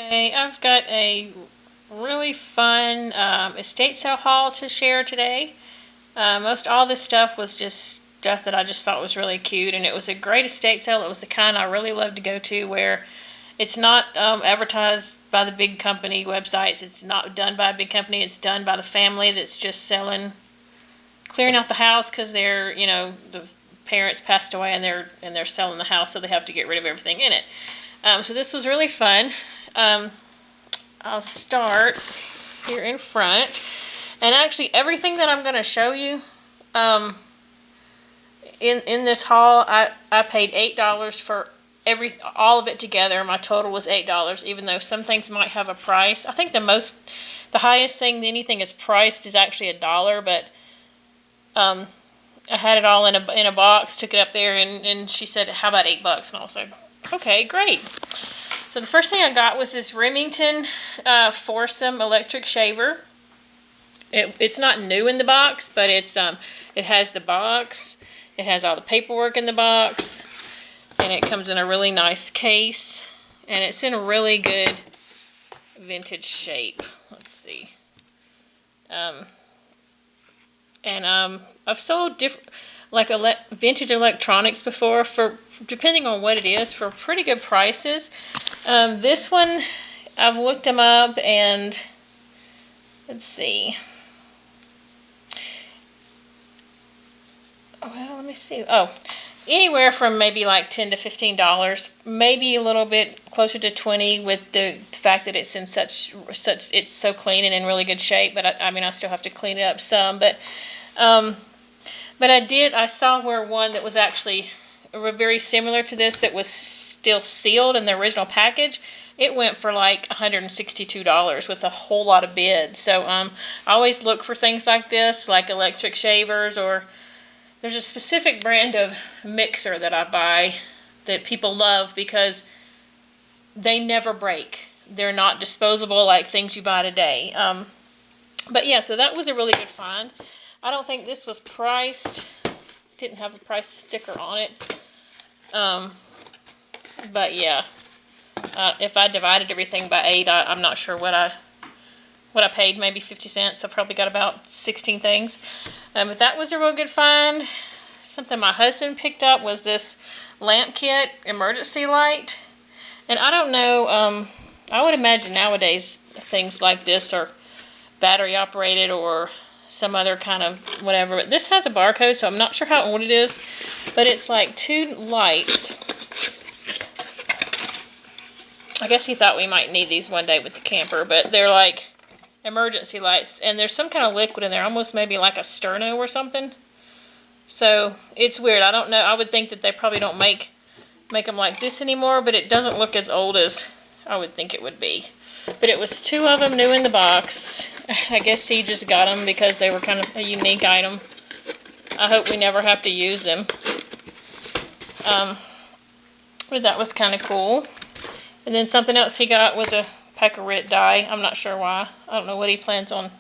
Okay, I've got a really fun estate sale haul to share today. Most all this stuff was just stuff that I just thought was really cute, and it was a great estate sale. It was the kind I really love to go to, where it's not advertised by the big company websites. It's not done by a big company. It's done by the family that's just clearing out the house because the parents passed away and they're selling the house, so they have to get rid of everything in it. So this was really fun. Um, I'll start here in front. And actually, everything that I'm going to show you in this haul, I paid $8 for all of it together. My total was $8, even though some things might have a price. I think the highest thing anything is priced is actually $1, but I had it all in a box, took it up there, and she said, "How about $8?" And I was like, "Okay, great." So the first thing I got was this Remington foursome electric shaver. It's not new in the box, but it has the box, it has all the paperwork in the box, and it comes in a really nice case, and it's in a really good vintage shape. Let's see. I've sold vintage electronics before, for depending on what it is, for pretty good prices. This one, I've looked them up, and let's see. Well, let me see. Oh, anywhere from maybe like $10 to $15, maybe a little bit closer to $20, with the fact that it's in it's so clean and in really good shape. But I mean, I still have to clean it up some. But I saw where one that was actually very similar to this, that was still sealed in the original package. It went for like $162 with a whole lot of bids. So I always look for things like this, like electric shavers, or there's a specific brand of mixer that I buy that people love because they never break. They're not disposable like things you buy today. But yeah, so that was a really good find. I don't think this was priced. Didn't have a price sticker on it. But yeah, if I divided everything by 8, I'm not sure what I paid. Maybe 50 cents. I probably got about 16 things. But that was a real good find. Something my husband picked up was this lamp kit emergency light. And I don't know, I would imagine nowadays things like this are battery operated or some other kind of whatever. But this has a barcode, so I'm not sure how old it is. But it's like 2 lights. I guess he thought we might need these one day with the camper, but they're like emergency lights, and there's some kind of liquid in there, almost maybe like a sterno or something. So it's weird. I don't know. I would think that they probably don't make them like this anymore, but it doesn't look as old as I would think it would be. But it was 2 of them new in the box. I guess he just got them because they were kind of a unique item. I hope we never have to use them. But that was kind of cool. And then something else he got was a Pecorit dye. I'm not sure why. I don't know what he plans on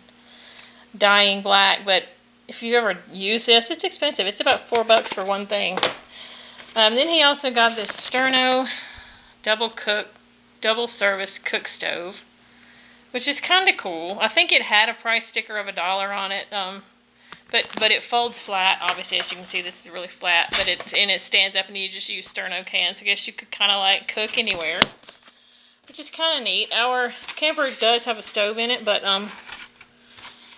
dyeing black, but if you ever use this, it's expensive. It's about $4 for one thing. Then he also got this Sterno double service cook stove, which is kind of cool. I think it had a price sticker of $1 on it. But it folds flat. Obviously, as you can see, this is really flat. But it stands up, and you just use Sterno cans. I guess you could kind of like cook anywhere, which is kind of neat. Our camper does have a stove in it, but I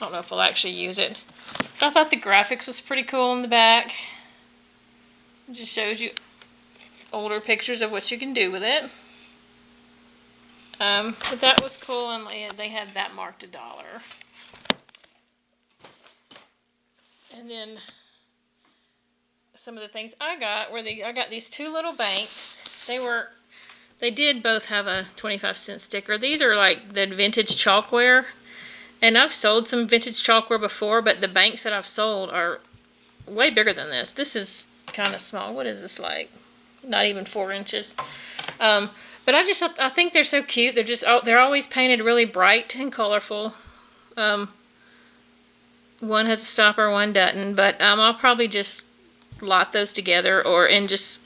don't know if we'll actually use it. But I thought the graphics was pretty cool in the back. It just shows you older pictures of what you can do with it. But that was cool, and they had that marked $1. And then some of the things I got were I got these 2 little banks. They did both have a 25-cent sticker. These are like the vintage chalkware. And I've sold some vintage chalkware before, but the banks that I've sold are way bigger than this. This is kind of small. What is this like? Not even 4 inches. But I think they're so cute. They're always painted really bright and colorful. One has a stopper, one doesn't. But I'll probably just lot those together and just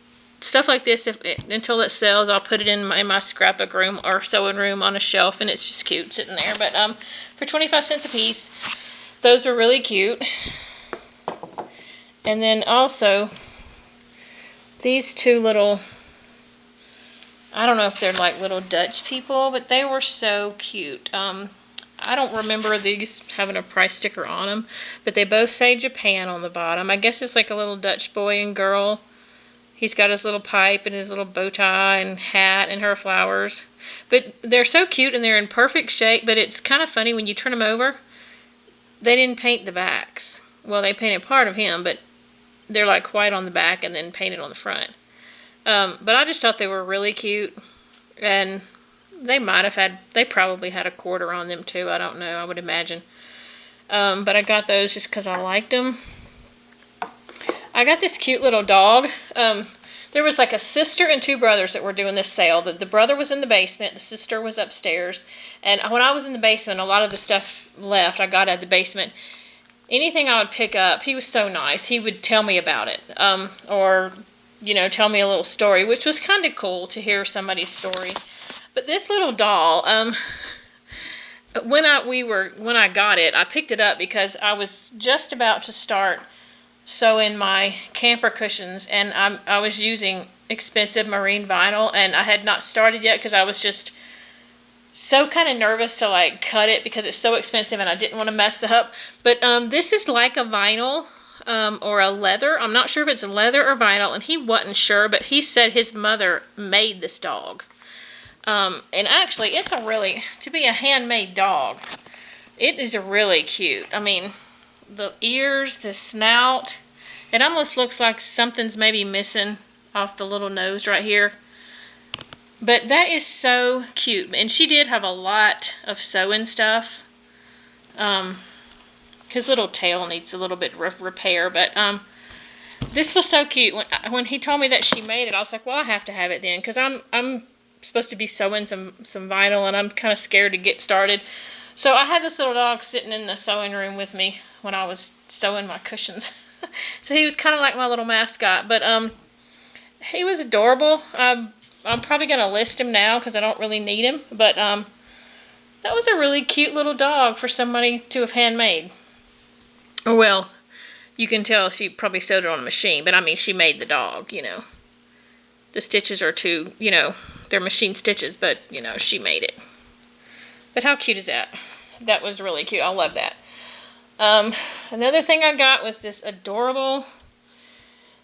stuff like this, until it sells, I'll put it in my scrapbook room or sewing room on a shelf, and it's just cute sitting there. But for 25 cents a piece, those are really cute. And then also these two little, I don't know if they're like little Dutch people, but they were so cute. I don't remember these having a price sticker on them, but they both say Japan on the bottom. I guess it's like a little Dutch boy and girl. He's got his little pipe and his little bow tie and hat and her flowers. But they're so cute and they're in perfect shape, but it's kind of funny when you turn them over, they didn't paint the backs. Well, they painted part of him, but they're like white on the back and then painted on the front. But I just thought they were really cute, and they probably had a quarter on them too. I don't know, I would imagine. But I got those just because I liked them. I got this cute little dog. There was like a sister and two brothers that were doing this sale. The brother was in the basement, the sister was upstairs. And when I was in the basement, a lot of the stuff left, I got out of the basement. Anything I would pick up, he was so nice. He would tell me about it. Or, tell me a little story, which was kind of cool to hear somebody's story. But this little doll, when I got it, I picked it up because I was just about to start sewing my camper cushions, and I was using expensive marine vinyl, and I had not started yet because I was just so kind of nervous to like cut it because it's so expensive and I didn't want to mess it up. But this is like a vinyl or a leather. I'm not sure if it's a leather or vinyl, and he wasn't sure, but he said his mother made this dog. And actually, it's to be a handmade dog, it is really cute. I mean, the ears, the snout, it almost looks like something's maybe missing off the little nose right here. But that is so cute. And she did have a lot of sewing stuff. His little tail needs a little bit of repair, but this was so cute. When he told me that she made it, I was like, well, I have to have it then, because I'm supposed to be sewing some vinyl, and I'm kind of scared to get started. So I had this little dog sitting in the sewing room with me when I was sewing my cushions. So he was kind of like my little mascot, but he was adorable. I'm probably going to list him now because I don't really need him, but that was a really cute little dog for somebody to have handmade. Well, you can tell she probably sewed it on a machine, but I mean, she made the dog, The stitches are they're machine stitches, but, she made it. But how cute is that? That was really cute. I love that. Another thing I got was this adorable,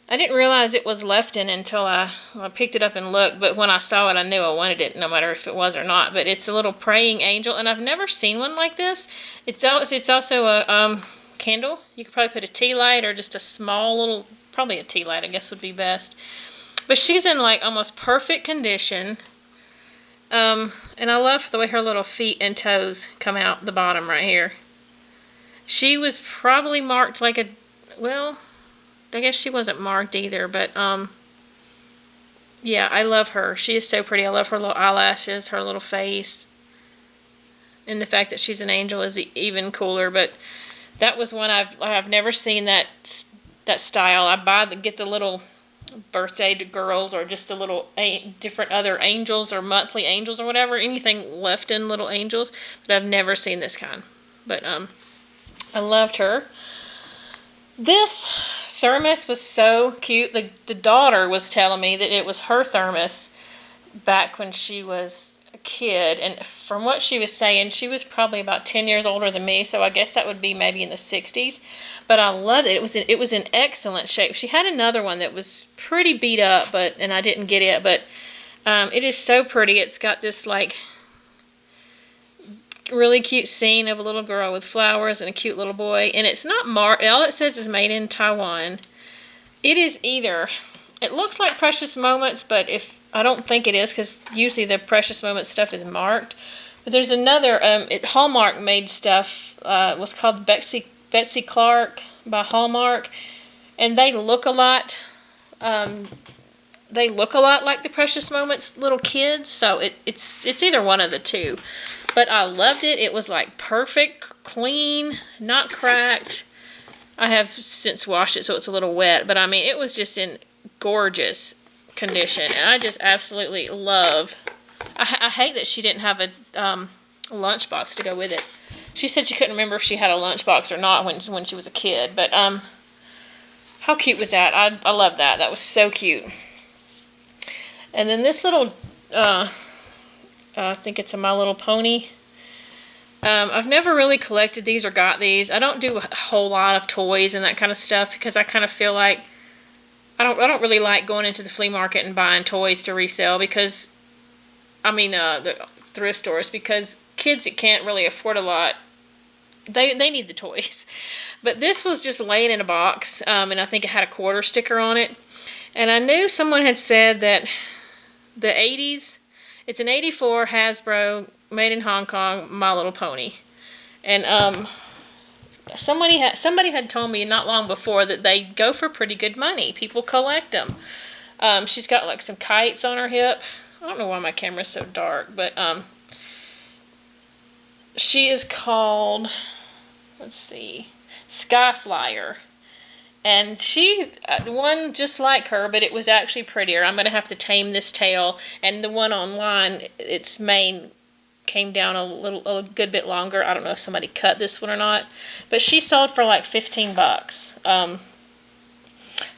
I didn't realize it was Lefton until I picked it up and looked, but when I saw it, I knew I wanted it, no matter if it was or not. But it's a little praying angel, and I've never seen one like this. It's also a candle. You could probably put a tea light or just a small little, probably a tea light, I guess would be best. But she's in like almost perfect condition. And I love the way her little feet and toes come out the bottom right here. She was probably marked like well, I guess she wasn't marked either, but yeah, I love her. She is so pretty. I love her little eyelashes, her little face, and the fact that she's an angel is even cooler. But that was one I've never seen that style. I get the little birthday to girls, or just the little different other angels or monthly angels or whatever, anything left in little angels, but I've never seen this kind. But I loved her. This thermos was so cute. The daughter was telling me that it was her thermos back when she was a kid, and from what she was saying, she was probably about 10 years older than me, so I guess that would be maybe in the 60s. But I loved it. It was in excellent shape. She had another one that was pretty beat up, and I didn't get it, but it is so pretty. It's got this like really cute scene of a little girl with flowers and a cute little boy, and it's not marked. All it says is made in Taiwan. It looks like Precious Moments, but I don't think it is, because usually the Precious Moments stuff is marked. But there's another Hallmark made stuff. It was called Betsy Clark by Hallmark, and they look a lot. They look a lot like the Precious Moments little kids, so it's either one of the two. But I loved it. It was like perfect, clean, not cracked. I have since washed it, so it's a little wet, but I mean, it was just in gorgeous condition, and I just absolutely love. I hate that she didn't have a lunchbox to go with it. She said she couldn't remember if she had a lunchbox or not when she was a kid, but how cute was that? I love that. That was so cute. And then this little, I think it's a My Little Pony. I've never really collected these or got these. I don't do a whole lot of toys and that kind of stuff because I kind of feel like I don't really like going into the flea market and buying toys to resell because the thrift stores, because kids that can't really afford a lot, they need the toys. But this was just laying in a box, and I think it had a quarter sticker on it. And I knew someone had said that the 80s, it's an 84 Hasbro, made in Hong Kong, My Little Pony. And somebody had told me not long before that they go for pretty good money. People collect them. She's got like some kites on her hip. I don't know why my camera's so dark, but she is called, let's see, Skyflyer. And she, the one just like her, but it was actually prettier. I'm going to have to tame this tail. And the one online, its mane came down a good bit longer. I don't know if somebody cut this one or not. But she sold for like $15.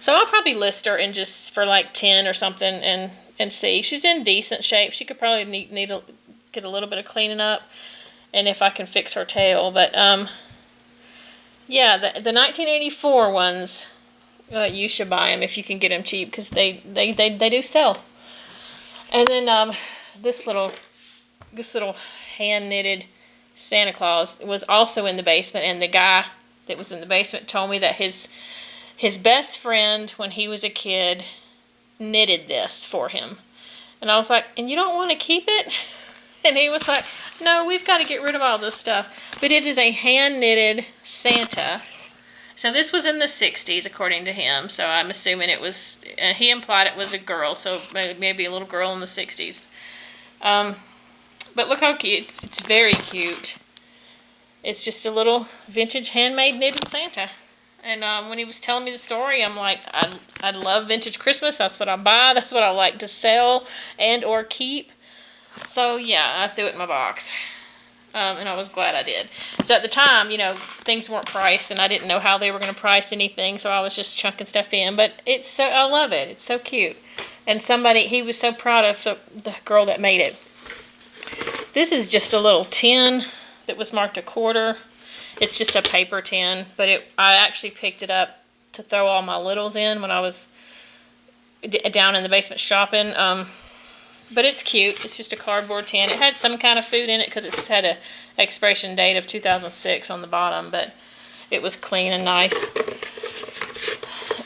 So I'll probably list her in just for like 10 or something and see. She's in decent shape. She could probably need to get a little bit of cleaning up. And if I can fix her tail. But yeah, the 1984 ones, you should buy them if you can get them cheap because they do sell. And then this little hand knitted Santa Claus was also in the basement, and the guy that was in the basement told me that his best friend when he was a kid knitted this for him. And I was like, and you don't want to keep it? And he was like, no, we've got to get rid of all this stuff. But it is a hand-knitted Santa. So this was in the 60s, according to him. So I'm assuming it was, he implied it was a girl. So maybe a little girl in the 60s. But look how cute. It's very cute. It's just a little vintage handmade knitted Santa. And when he was telling me the story, I'm like, I love vintage Christmas. That's what I buy. That's what I like to sell and or keep. So yeah, I threw it in my box, and I was glad I did. So at the time, things weren't priced, and I didn't know how they were going to price anything, so I was just chunking stuff in. But I love it. It's so cute. And he was so proud of the girl that made it. This is just a little tin that was marked a quarter. It's just a paper tin, but I actually picked it up to throw all my littles in when I was down in the basement shopping. But it's cute. It's just a cardboard tin. It had some kind of food in it because it had an expiration date of 2006 on the bottom, but it was clean and nice.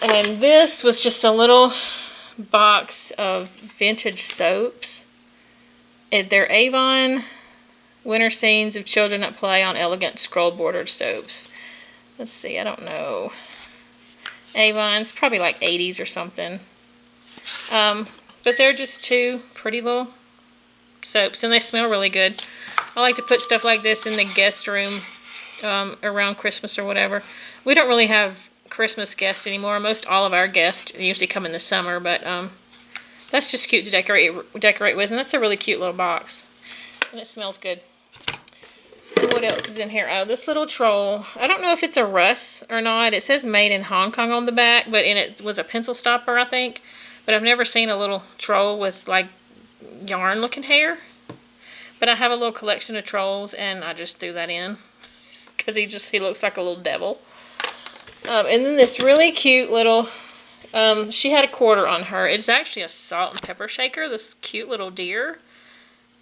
And this was just a little box of vintage soaps. They're Avon Winter Scenes of Children at Play on Elegant Scroll Bordered Soaps. Let's see, I don't know. Avon's probably like 80s or something. But they're just two pretty little soaps, and they smell really good. I like to put stuff like this in the guest room around Christmas or whatever. We don't really have Christmas guests anymore. Most all of our guests usually come in the summer, but that's just cute to decorate with, and that's a really cute little box. And it smells good. And what else is in here? Oh, this little troll. I don't know if it's a Russ or not. It says made in Hong Kong on the back, but it was a pencil stopper, I think. But I've never seen a little troll with like yarn looking hair. But I have a little collection of trolls, and I just threw that in because he looks like a little devil. And then this really cute little, she had a quarter on her. It's actually a salt and pepper shaker, this cute little deer.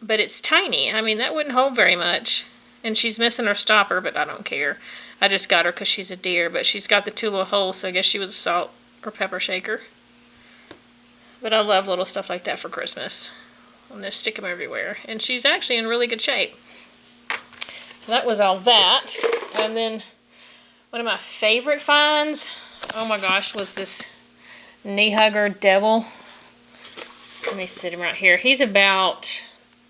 But it's tiny. I mean, that wouldn't hold very much. And she's missing her stopper, but I don't care. I just got her because she's a deer, but she's got the two little holes, so I guess she was a salt or pepper shaker. But I love little stuff like that for Christmas. I'm going to stick them everywhere. And she's actually in really good shape. So that was all that. And then one of my favorite finds, oh my gosh, was this knee hugger devil. Let me sit him right here. He's about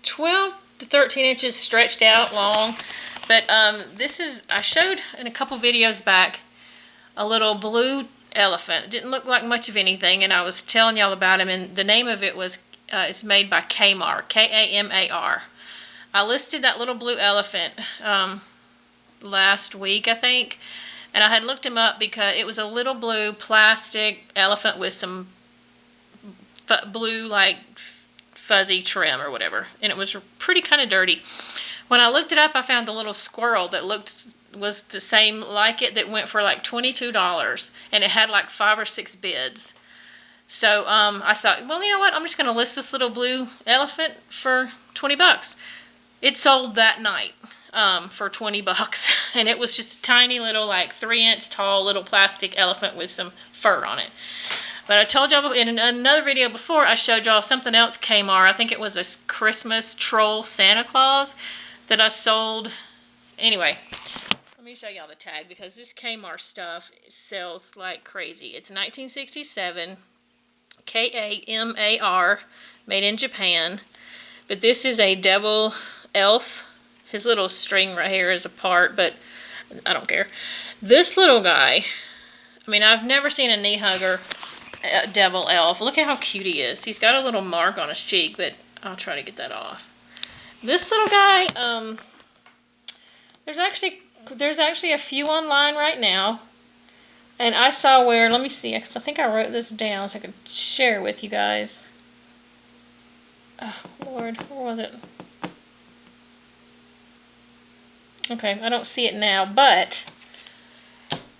12 to 13 inches stretched out long. But this is, I showed in a couple videos back, a little blue elephant. It didn't look like much of anything, and I was telling y'all about him, and the name of it was, it's made by Kamar, Kamar. I listed that little blue elephant last week, I think, and I had looked him up because it was a little blue plastic elephant with some blue, like, fuzzy trim or whatever, and it was pretty kind of dirty. When I looked it up, I found a little squirrel that was the same like it, that went for like $22, and it had like 5 or 6 bids. So I thought, well, you know what? I'm just going to list this little blue elephant for 20 bucks. It sold that night for 20 bucks, and it was just a tiny little, like, 3-inch tall little plastic elephant with some fur on it. But I told y'all in another video before, I showed y'all something else Kamar. I think it was a Christmas troll Santa Claus that I sold. Anyway, let me show y'all the tag, because this Kamar stuff sells like crazy. It's 1967, Kamar, made in Japan. But this is a devil elf. His little string right here is apart, but I don't care. This little guy, I mean, I've never seen a knee hugger devil elf. Look at how cute he is. He's got a little mark on his cheek, but I'll try to get that off. This little guy, there's actually a few online right now, and I saw where, let me see, I think I wrote this down so I could share with you guys. Oh Lord, where was it? Okay, I don't see it now, but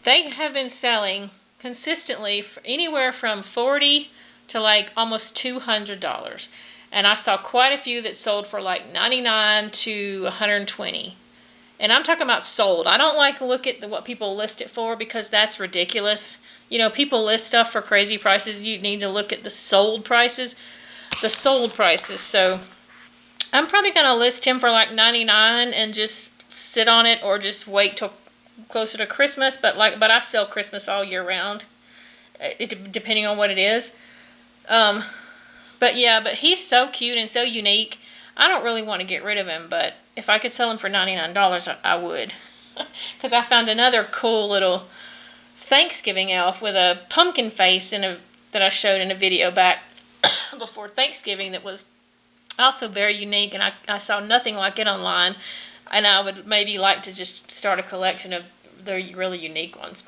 they have been selling consistently for anywhere from $40 to like almost $200, and I saw quite a few that sold for like $99 to $120, and I'm talking about sold. I don't like to look at what people list it for, because that's ridiculous. You know, people list stuff for crazy prices. You need to look at the sold prices. So I'm probably gonna list him for like $99 and just sit on it, or just wait till closer to Christmas. But I sell Christmas all year round, depending on what it is. But he's so cute and so unique. I don't really want to get rid of him, but if I could sell him for $99, I would. Because I found another cool little Thanksgiving elf with a pumpkin face that I showed in a video back before Thanksgiving, that was also very unique, and I saw nothing like it online, and I would maybe like to just start a collection of the really unique ones.